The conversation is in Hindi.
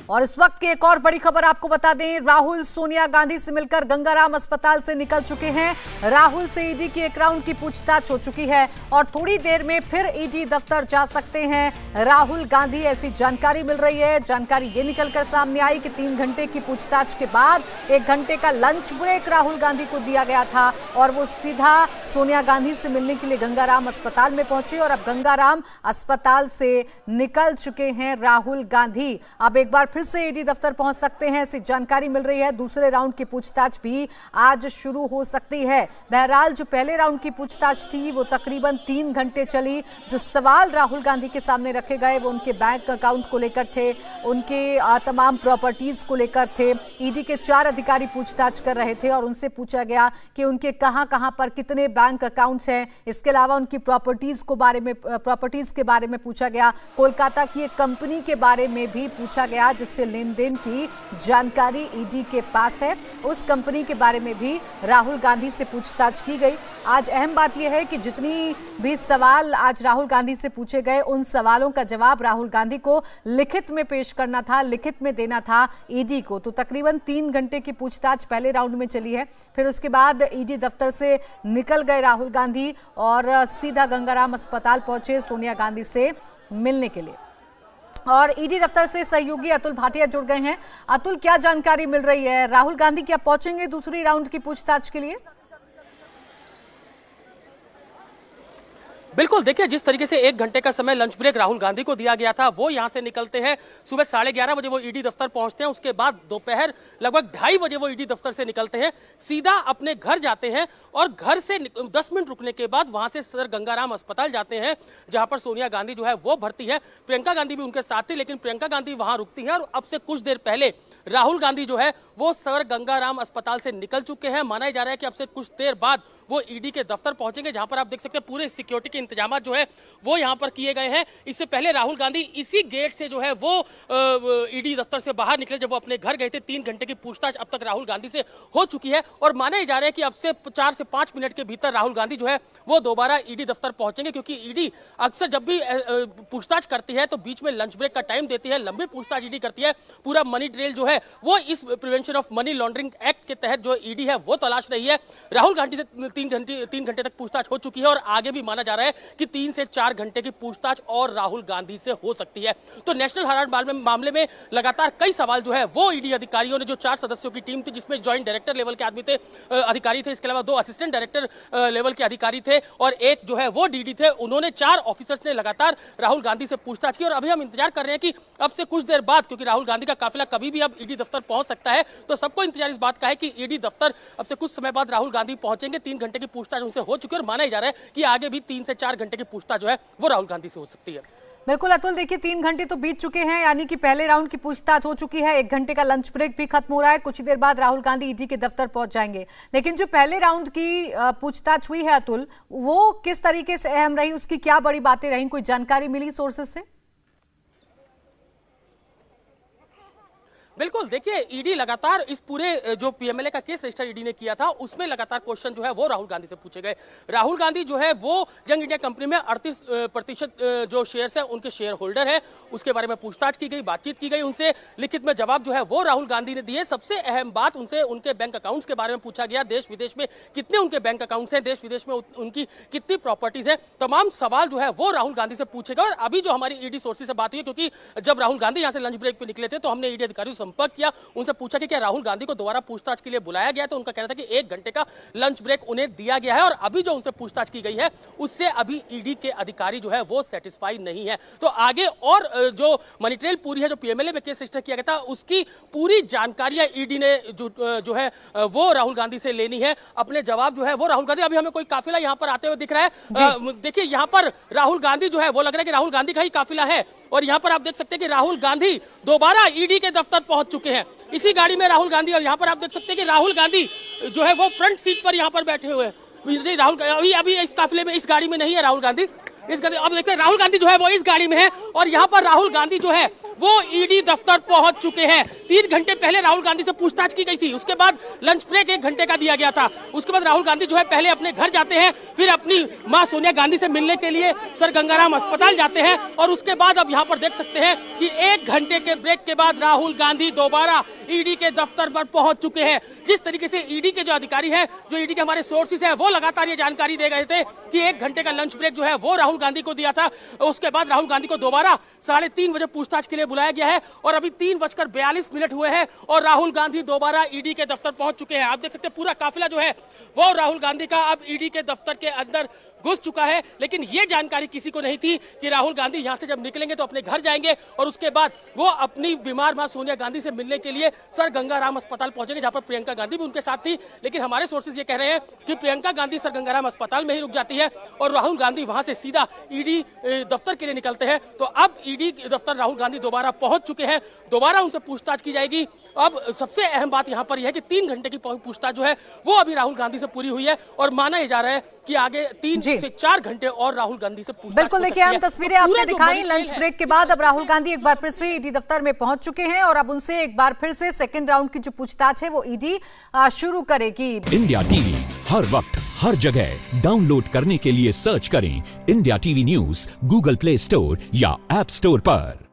और इस वक्त की एक और बड़ी खबर आपको बता दें, राहुल सोनिया गांधी से मिलकर गंगाराम अस्पताल से निकल चुके हैं। राहुल से ईडी की एक राउंड की पूछताछ हो चुकी है और थोड़ी देर में फिर ईडी दफ्तर जा सकते हैं राहुल गांधी, ऐसी जानकारी मिल रही है। जानकारी ये निकलकर सामने आई कि 3 घंटे की पूछताछ के बाद 1 घंटे का लंच ब्रेक राहुल गांधी को दिया गया था और वो सीधा सोनिया गांधी से मिलने के लिए गंगाराम अस्पताल में पहुंचे और अब गंगाराम अस्पताल से निकल चुके हैं राहुल गांधी। अब एक बार फिर से ईडी दफ्तर पहुंच सकते हैं, ऐसी जानकारी मिल रही है। दूसरे राउंड की पूछताछ भी आज शुरू हो सकती है। बहरहाल जो पहले राउंड की पूछताछ थी वो तकरीबन 3 घंटे चली। जो सवाल राहुल गांधी के सामने रखे गए वो उनके बैंक अकाउंट को लेकर थे, उनके तमाम प्रॉपर्टीज को लेकर थे। ईडी के 4 अधिकारी पूछताछ कर रहे थे और उनसे पूछा गया कि उनके कहां पर कितने बैंक अकाउंट्स हैं। इसके अलावा उनकी प्रॉपर्टीज के बारे में पूछा गया। कोलकाता की एक कंपनी के बारे में भी पूछा गया जिससे लेन देन की जानकारी ईडी के पास है। उस कंपनी के बारे में भी राहुल गांधी से पूछताछ की गई। आज अहम बात यह है कि जितनी भी सवाल आज राहुल गांधी से पूछे गए उन सवालों का जवाब राहुल गांधी को लिखित में पेश करना था, लिखित में देना था ईडी को। तो तकरीबन 3 घंटे की पूछताछ पहले राउंड में चली है। फिर उसके बाद ईडी दफ्तर से निकल गए राहुल गांधी और सीधा गंगाराम अस्पताल पहुंचे सोनिया गांधी से मिलने के लिए। और ईडी दफ्तर से सहयोगी अतुल भाटिया जुड़ गए हैं। अतुल, क्या जानकारी मिल रही है? राहुल गांधी क्या पहुंचेंगे दूसरी राउंड की पूछताछ के लिए? बिल्कुल, देखिए जिस तरीके से 1 घंटे का समय लंच ब्रेक राहुल गांधी को दिया गया था, वो यहां से निकलते हैं सुबह 11:30 बजे वो ईडी दफ्तर पहुंचते हैं। उसके बाद दोपहर लगभग 2:30 बजे वो ईडी दफ्तर से निकलते हैं, सीधा अपने घर जाते हैं और घर से 10 मिनट रुकने के बाद वहां से सर गंगाराम अस्पताल जाते हैं जहां पर सोनिया गांधी जो है वो भर्ती है। प्रियंका गांधी भी उनके साथ थी, लेकिन प्रियंका गांधी वहां रुकती है और अब से कुछ देर पहले राहुल गांधी जो है वो सर गंगाराम अस्पताल से निकल चुके हैं। माना जा रहा है कि अब से कुछ देर बाद वो ईडी के दफ्तर पहुंचेंगे जहां पर आप देख सकते हैं पूरे सिक्योरिटी के इंतजाम जो है वो यहां पर किए गए हैं। इससे पहले राहुल गांधी इसी गेट से जो है वो ईडी दफ्तर से बाहर निकले जब वो अपने घर गए थे। 3 घंटे की पूछताछ अब तक राहुल गांधी से हो चुकी है और माना जा रहा है कि अब से 4 से 5 मिनट के भीतर राहुल गांधी जो है वो दोबारा ईडी दफ्तर पहुंचेंगे, क्योंकि ईडी अक्सर जब भी पूछताछ करती है तो बीच में लंच ब्रेक का टाइम देती है, लंबी पूछताछ ईडी करती है। पूरा मनी ट्रेल जो है वो इस prevention of money laundering act के तहत जो ईडी है वो तलाश रही है। राहुल गांधी से 3 घंटे तक पूछताछ हो चुकी है और आगे भी माना जा रहा है कि 3 से 4 घंटे की पूछताछ और राहुल गांधी से हो सकती है। तो नेशनल हेराल्ड मामले में लगातार कई सवाल जो है वो ईडी अधिकारियों ने, जो 4 सदस्यों की टीम थी जिसमें जॉइंट डायरेक्टर लेवल के आदमी थे, अधिकारी थे, इसके अलावा 2 असिस्टेंट डायरेक्टर लेवल के अधिकारी थे और एक जो है वो डीडी थे, उन्होंने 4 ऑफिसर्स ने लगातार राहुल गांधी से पूछताछ की। और अभी हम इंतजार कर रहे हैं कि अब से कुछ देर बाद, क्योंकि राहुल गांधी का काफिला कभी भी अब ईडी दफ्तर पहुंच सकता है, तो सबको इंतजार इस बात का है कि ईडी दफ्तर अब से कुछ समय बाद राहुल गांधी पहुंचेंगे। 3 घंटे की पूछताछ उनसे हो चुकी है और माना जा रहा है कि आगे भी 3 से 4 घंटे की पूछताछ जो है वो राहुल गांधी से हो सकती है। बिल्कुल अतुल, देखिए 3 घंटे तो बीत चुके हैं, यानी कि पहले राउंड की पूछताछ हो चुकी है। 1 घंटे का लंच ब्रेक भी खत्म हो रहा है। कुछ देर बाद राहुल गांधी ईडी के दफ्तर पहुंच जाएंगे। लेकिन जो पहले राउंड की पूछताछ हुई है अतुल, वो किस तरीके से अहम रही, उसकी क्या बड़ी बातें रही, कोई जानकारी मिली सोर्सेज से? बिल्कुल, देखिए ईडी लगातार इस पूरे जो पीएमएलए का केस रजिस्टर ईडी ने किया था उसमें लगातार क्वेश्चन जो है वो राहुल गांधी से पूछे गए। राहुल गांधी जो है वो यंग इंडिया कंपनी में 38% जो शेयर्स हैं उनके शेयर होल्डर है, उसके बारे में पूछताछ की गई, बातचीत की गई उनसे। लिखित में जवाब जो है वो राहुल गांधी ने दिए। सबसे अहम बात उनसे उनके बैंक अकाउंट्स के बारे में पूछा गया, देश विदेश में कितने उनके बैंक अकाउंट्स हैं, देश विदेश में उनकी कितनी प्रॉपर्टीज है। तमाम सवाल जो है वो राहुल गांधी से पूछे गए। और अभी जो हमारी ईडी सोर्सेज से बात हुई, क्योंकि जब राहुल गांधी यहाँ से लंच ब्रेक पे निकले थे तो हमने ईडी अधिकारियों संपर्क किया, उनसे पूछा कि क्या राहुल गांधी को दोबारा पूछताछ के लिए बुलाया गया, तो उनका कहना था कि 1 घंटे का लंच ब्रेक उन्हें दिया गया है और अभी जो उनसे पूछताछ की गई है उससे अभी ईडी के अधिकारी जो है वो सेटिस्फाई नहीं है। तो आगे और जो मनी ट्रेल पूरी है, जो पीएमएलए में केस रजिस्टर किया गया था, उसकी पूरी जानकारियां ईडी ने जो है वो राहुल गांधी से लेनी है। अपने जवाब जो है वो राहुल गांधी, अभी हमें कोई काफिला यहाँ पर आते हुए दिख रहा है। देखिए यहाँ पर राहुल गांधी जो है वो लग रहा है कि राहुल गांधी का ही काफिला है और यहाँ पर आप देख सकते हैं कि राहुल गांधी दोबारा ईडी के दफ्तर पहुंच चुके हैं इसी गाड़ी में राहुल गांधी। और यहाँ पर आप देख सकते हैं कि राहुल गांधी जो है वो फ्रंट सीट पर यहाँ पर बैठे हुए हैं। राहुल अभी इस काफिले में इस गाड़ी में नहीं है राहुल गांधी। अब देखते हैं राहुल गांधी जो है वो इस गाड़ी में है और यहाँ पर राहुल गांधी जो है वो ईडी दफ्तर पहुंच चुके हैं। 3 घंटे पहले राहुल गांधी से पूछताछ की गई थी, उसके बाद लंच ब्रेक 1 घंटे का दिया गया था। उसके बाद राहुल गांधी जो है पहले अपने घर जाते हैं, फिर अपनी मां सोनिया गांधी से मिलने के लिए सर गंगाराम अस्पताल जाते हैं और उसके बाद अब यहाँ पर देख सकते हैं कि 1 घंटे के ब्रेक के बाद राहुल गांधी दोबारा ईडी के दफ्तर पर पहुंच चुके हैं। जिस तरीके से ईडी के जो अधिकारी हैं, जो ईडी के हमारे सोर्सेस हैं, वो लगातार ये जानकारी दे गए थे कि 1 घंटे का लंच ब्रेक जो है वो राहुल गांधी को दिया था। उसके बाद राहुल गांधी को दोबारा 3:30 बजे पूछताछ के लिए बुलाया गया है और अभी 3:42 हुए हैं और राहुल गांधी दोबारा ईडी के दफ्तर पहुंच चुके हैं। आप देख सकते हैं पूरा काफिला जो है वो राहुल गांधी का अब ईडी के दफ्तर के अंदर घुस चुका है। लेकिन ये जानकारी किसी को नहीं थी कि राहुल गांधी यहां से जब निकलेंगे तो अपने घर जाएंगे और उसके बाद वो अपनी बीमार मां सोनिया गांधी से मिलने के लिए सर गंगाराम अस्पताल पहुंचेंगे, जहां पर प्रियंका गांधी भी उनके साथ थी। लेकिन हमारे सोर्सेज ये कह रहे हैं कि प्रियंका गांधी सर गंगाराम अस्पताल में ही रुक जाती है और राहुल गांधी वहां से सीधा ईडी दफ्तर के लिए निकलते हैं। तो अब ईडी दफ्तर राहुल गांधी दोबारा पहुंच चुके हैं, दोबारा उनसे पूछताछ की जाएगी। अब सबसे अहम बात यहां पर यह है कि 3 घंटे की पूछताछ जो है वो अभी राहुल गांधी से पूरी हुई है और माना जा रहा है कि आगे 3 से 4 घंटे और राहुल गांधी से पूछताछ। बिल्कुल, देखिए हम तस्वीरें आपने दिखाई लंच ब्रेक के बाद। अब राहुल गांधी एक बार फिर से ईडी दफ्तर में पहुंच चुके हैं और अब उनसे एक बार फिर से सेकंड राउंड की जो पूछताछ है वो ईडी शुरू करेगी। इंडिया टीवी हर वक्त हर जगह डाउनलोड करने के लिए सर्च करें India TV news Google play store या ऐप स्टोर पर।